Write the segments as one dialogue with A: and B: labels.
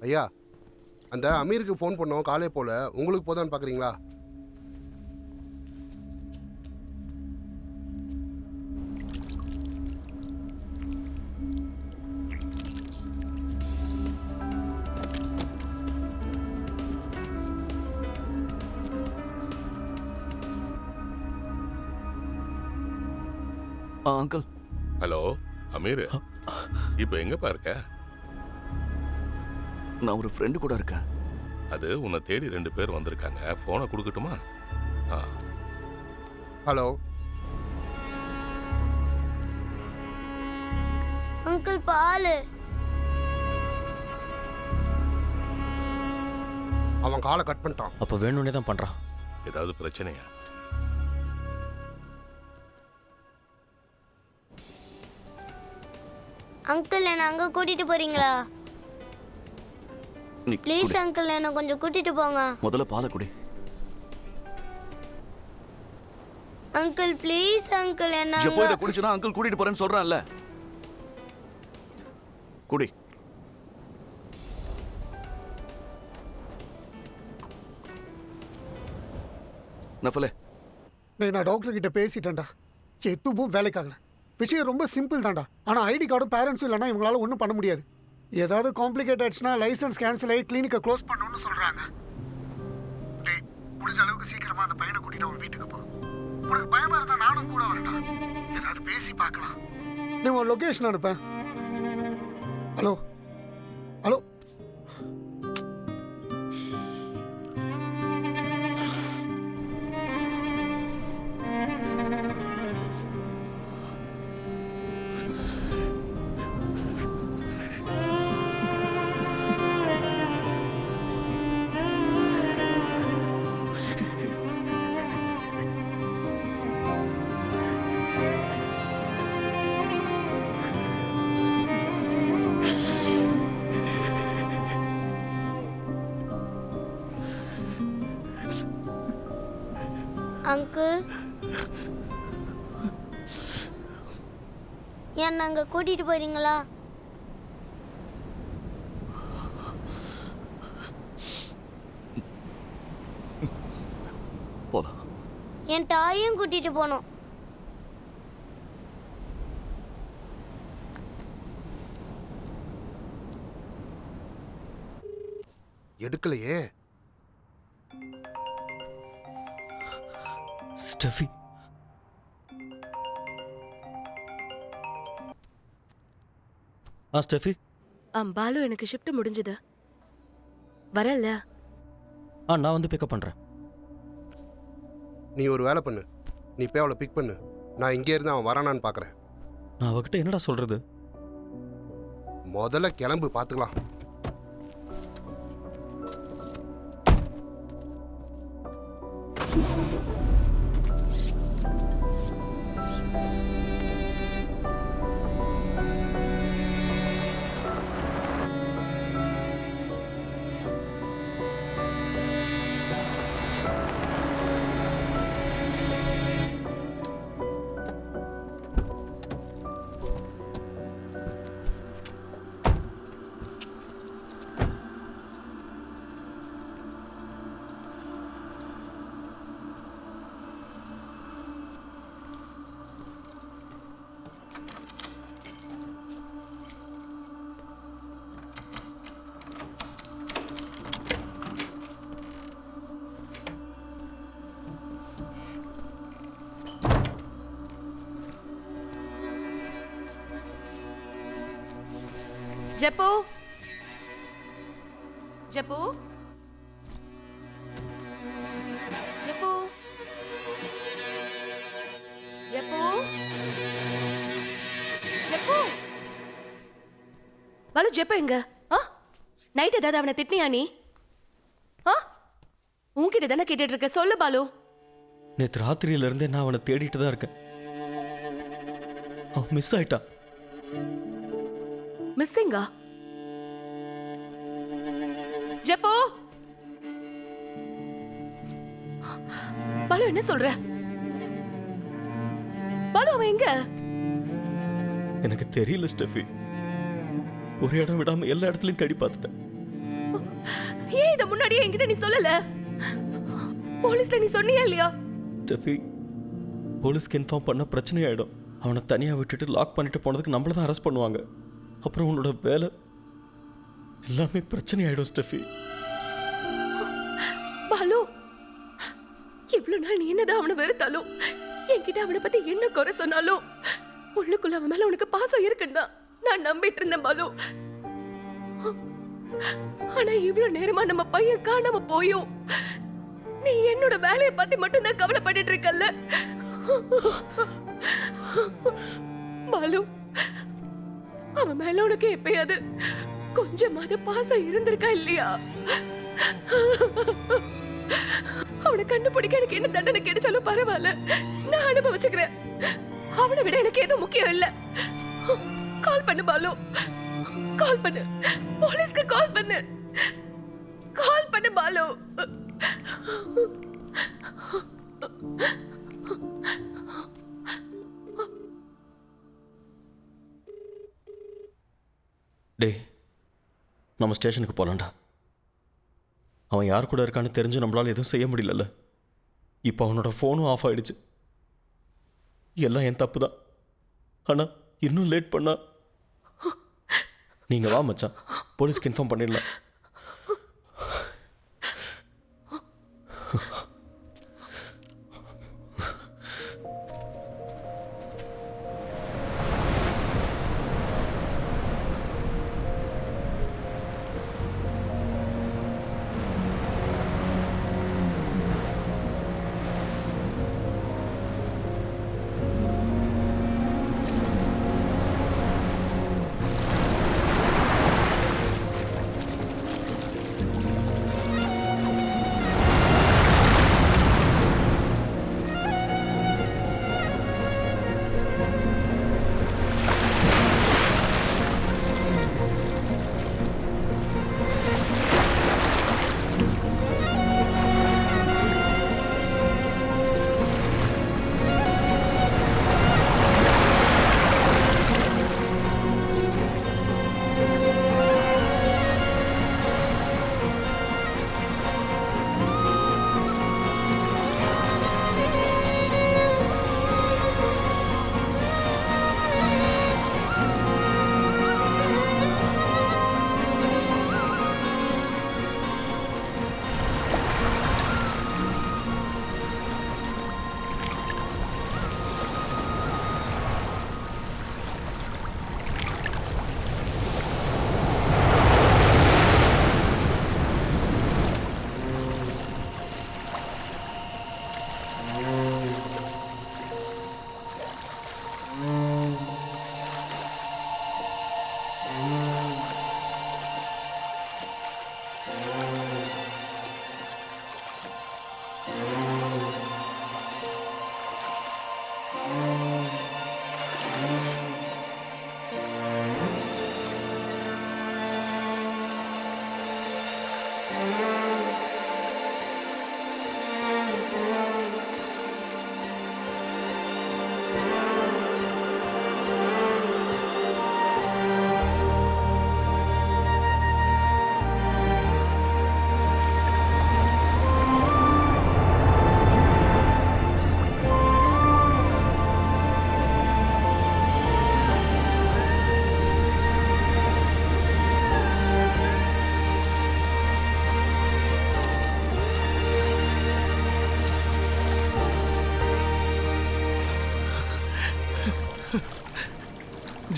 A: ஐயா, அந்த அமீருக்கு ஃபோன் பண்ணோம் காலே போல. உங்களுக்கு போதான்னு பார்க்குறீங்களா?
B: அங்கிள்.
C: ஹலோ அமீர், இப்போ எங்கப்பா இருக்க?
B: நான் ஒரு ஃப்ரெண்டு கூட இருக்கேன்.
C: அது உன்னை தேடி 2 பேர் வந்திருக்காங்க. ஃபோனை கொடுக்கட்டுமா?
A: ஹலோ
D: அங்கிள் பால்.
A: அவன் காலை கட் பண்ணிட்டான்.
E: அப்போ வேணும்னே தான் பண்ணுறான்.
C: ஏதாவது பிரச்சனையா?
D: அங்கிள் என்ன அங்க கூட்டிட்டு போறீங்களா?
B: நீ
D: ப்ளீஸ்
B: குடி.
D: அங்கிள் என்ன கொஞ்சம் கூட்டிட்டு போங்க.
B: முதல்ல பாலை குடி.
D: அங்கிள் ப்ளீஸ் அங்கிள் என்ன
B: ஜப்போ இதை குடிச்சுனா அங்கிள் கூட்டிட்டு போறேன்னு சொல்றான்ல. குடி. நஃபலே,
F: நான் டாக்டர் கிட்ட பேசிட்டேன்டா. எதுவும் வேலைக்காகல. விஷயம் ரொம்ப சிம்பிள் தான்டா. ஆனால் ஐடி கார்டும் பேரண்ட்ஸும் இல்லைன்னா இவங்களால ஒன்றும் பண்ண முடியாது. ஏதாவது காம்ப்ளிகேட் ஆயிடுச்சுன்னா லைசன்ஸ் கேன்சல் ஆகி கிளினிக்கை க்ளோஸ் பண்ணணும்னு சொல்கிறாங்க. டேய், முடிஞ்ச அளவுக்கு சீக்கிரமா அந்த பையனை கூட்டிட்டு அவன் வீட்டுக்கு போ. உனக்கு பயமா இருந்தா நானும் கூட வரேன்டா. ஏதாவது பேசி பார்க்கலாம். நீ உன் லொகேஷன் அனுப்பேன். Hello hello.
D: அங்கிள் என்ன அங்க கூட்டிட்டு போறீங்களா?
B: போலாம்.
D: என் தாயும் கூட்டிட்டு போனோம்.
A: எடுக்கலையே.
E: Steffi, Steffi.
G: பாலு, எனக்கு ஷிஃப்ட் முடிஞ்சது. வரல.
E: நான் வந்து பிக்கப் பண்ணுறேன்.
A: நீ ஒரு வேலை பண்ணு. நீ போய் அவளை பிக் பண்ணு. நான் இங்கே இருந்து அவன் வரானான்னு பார்க்குறேன்.
E: நான் அவகிட்ட என்னடா சொல்கிறது?
A: முதல்ல கிளம்பு, பார்த்துக்கலாம்.
G: ஜப்போ, ஜப்போ, ஜப்போ, ஜப்போ, ஜப்போ. பாலு, ஜப்போ எங்க? நைட் ஏதாவது அவனை திட்டினியா நீ? உன்கிட்ட தானே கேட்டுட்டு இருக்க. சொல்லு பாலு.
E: நேற்று ராத்திரியிலேருந்தே நான் அவனை தேடிட்டு தான் இருக்கேன். அவன் மிஸ் ஆயிட்டான்.
G: மிஸ்ஸிங்கா? ஜப்போ, பாலு என்ன சொல்ற? பாலு அவன் எங்க?
E: எனக்கு தெரியல ஸ்டெஃபி. ஒரு இடம் விடாம எல்லா இடத்துலயும் தேடி பார்த்துட்டேன்.
G: ஏன் இத முன்னாடியே என்கிட்ட நீ சொல்லல? போலீஸ்ல நீ சொன்னியா இல்லையா?
E: ஸ்டெஃபி, போலீஸ்க்கு இன்ஃபார்ம் பண்ண பிரச்சனை ஆகிடும். அவனை தனியாக விட்டுட்டு லாக் பண்ணிட்டு போனதுக்கு நம்மள தான் அரெஸ்ட் பண்ணுவாங்க. அப்புறம் உன்னோட வேலை எல்லாமே பிரச்சனை ஆகிடும் ஸ்டெஃபி.
G: பாலு, இவ்வளவு நாள் நீ என்னதான் அவனை வெறுத்தாலும், என்கிட்ட அவனை பத்தி என்ன குறை சொன்னாலும், உள்ளுக்குள்ள அவன் மேல உனக்கு பாசம் இருக்குன்னு தான் நான் நம்பிட்டு இருந்தேன் பாலு. ஆனா இவ்வளவு நேரமா நம்ம பையன் காணாம போயும் நீ என்னோட வேலையை பத்தி மட்டும் தான் கவலைப்பட்டு இருக்கல்ல பாலு. அவன் மேல உனக்கு எப்பயாவது கொஞ்சமாவது பாசம் இருந்திருக்கா இல்லையா? அவனை கண்டுபிடிக்க எனக்கு என்ன தண்டனை கிடைச்சாலும் பரவாயில்ல, நான் அனுபவிச்சுக்கிறேன். அவனை விட எனக்கு எதுவும் முக்கியம் இல்ல. கால் பண்ணு பாலு, கால் பண்ணு, போலீஸ்க்கு கால் பண்ணு, கால் பண்ணு பாலு.
E: டேய், நம்ம ஸ்டேஷனுக்கு போகலாம்டா. அவன் யார் கூட இருக்கான்னு தெரிஞ்சு நம்மளால எதுவும் செய்ய முடியலல்ல. இப்போ அவனோட ஃபோனும் ஆஃப் ஆயிடுச்சு. எல்லாம் என் தப்பு தான். ஆனால் இன்னும் லேட் பண்ணா நீங்கள் வா மச்சான், போலீஸ்க்கு இன்ஃபார்ம் பண்ணிடலாம்.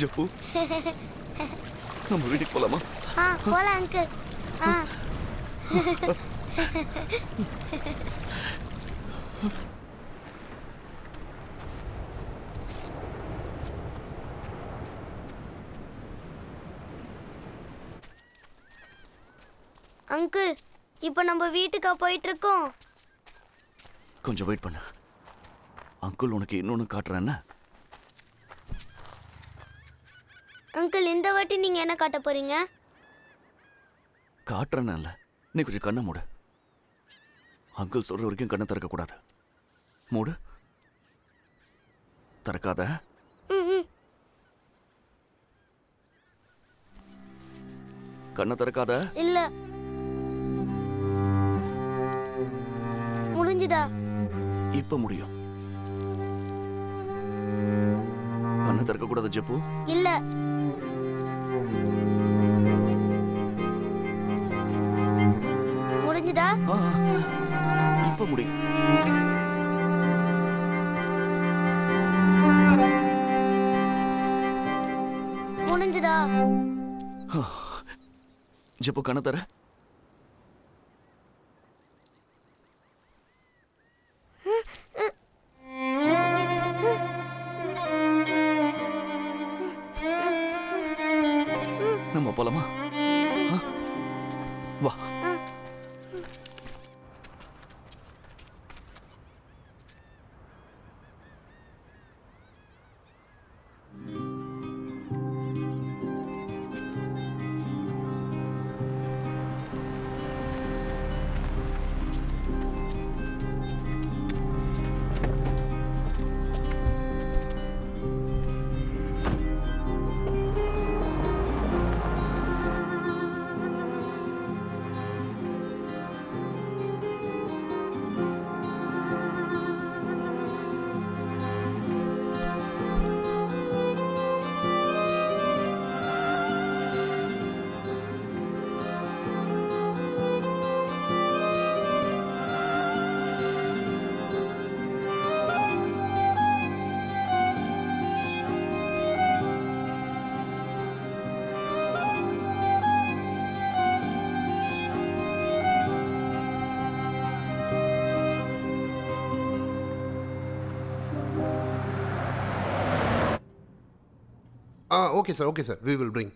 B: ஜப்பு, நம்ம வீட்டுக்கு போலாமா?
D: போலாம் அங்கிள். அங்கிள், இப்போ நம்ம வீட்டுக்கா போயிட்டு இருக்கோம்?
B: கொஞ்சம் வெயிட் பண்ணு. அங்கிள் உனக்கு இன்னொன்னு காட்டுறேன்.
D: அங்கிள், இந்த வாட்டி நீங்க என்ன காட்ட போறீங்க?
B: காட்டுறேன்ல, நீ கொஞ்சம் கண்ணை மூடு. அங்கிள் சொல்ற வரைக்கும் கண்ணை திறக்க கூடாது. மூடு. திறக்காத. கண்ணை திறக்காத.
D: இல்ல. முடிஞ்சுதா?
B: இப்ப முடியும். கண்ணை திறக்க கூடாது ஜெப்பு.
D: இல்ல. முடிஞ்சுதா?
B: இப்ப முடியும்.
D: முடிஞ்சுதா?
B: ஜெப்பு கண்ணை தர. நம்ம போலாமா? வா.
A: Okay sir we will bring.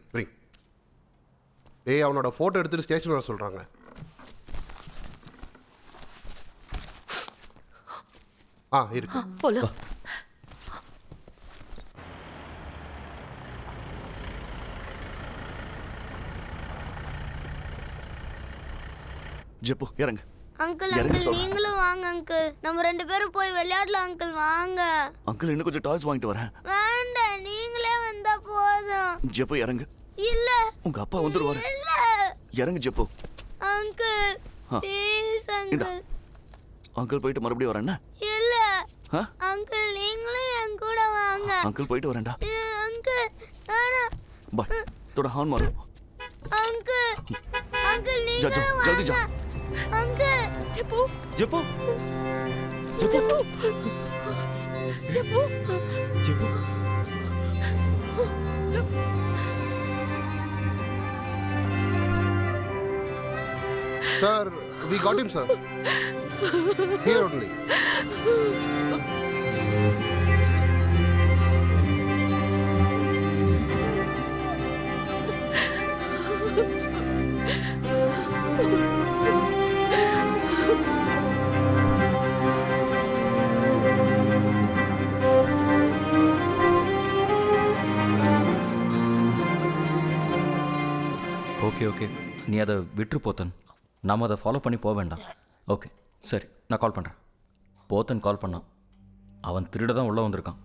A: ஏய், அவனோட ஃபோட்டோ எடுத்துட்டு ஸ்டேஷன் வர சொல்கிறாங்க. இருக்கு.
G: போலாம்.
B: ஜெப்பு இறங்கு.
D: அங்கிள்
B: இறங்கு
D: அங்கிள்
B: சொல்றேன்.
D: நீங்களும் வாங்க அங்கிள். நம்ம 2 பேரும் போய் விளையாடலாம் அங்கிள். வாங்க.
B: அங்கிள் இன்னும் கொஞ்சம் டாய்ஸ் வாங்கிட்டு வரேன்.
D: வேண்டாம், நீங்களே வந்தா போதும்.
B: ஜெப்பு இறங்கு.
D: இல்ல
B: உங்க அப்பா வந்துருவாரு.
D: இல்ல
B: இறங்கு ஜெப்பு.
D: அங்கிள் ப்ளீஸ்
B: இந்தா.
D: அங்கிள்.
B: அங்கிள் போயிட்டு மறுபடியும் வரேன்.
D: இல்ல
B: ஆ?
D: அங்கிள் நீங்களும் என் கூட வாங்க.
B: அங்கிள் போயிட்டு வரேன்டா.
D: அங்கிள் நானா
B: பாய். தோட ஹார்ன் மாரு.
D: அங்கிள் அங்கிள்
B: जा, जा,
D: நீங்களும்
B: जल्दी जा।
D: வாங்க அங்கிள்.
G: ஜெப்பு
E: ஜெப்பு
G: ஜெப்பு ஜெப்பு
E: ஜெப்பு
A: sir, we got him sir. Here only.
H: Okay நீ அதை விட்டுரு போத்தன். நாம் அதை ஃபாலோ பண்ணி போக வேண்டாம். ஓகே சரி, நான் கால் பண்ணுறேன். போத்தன் கால் பண்ணான். அவன் திருட தான் உள்ளே வந்திருக்கான்.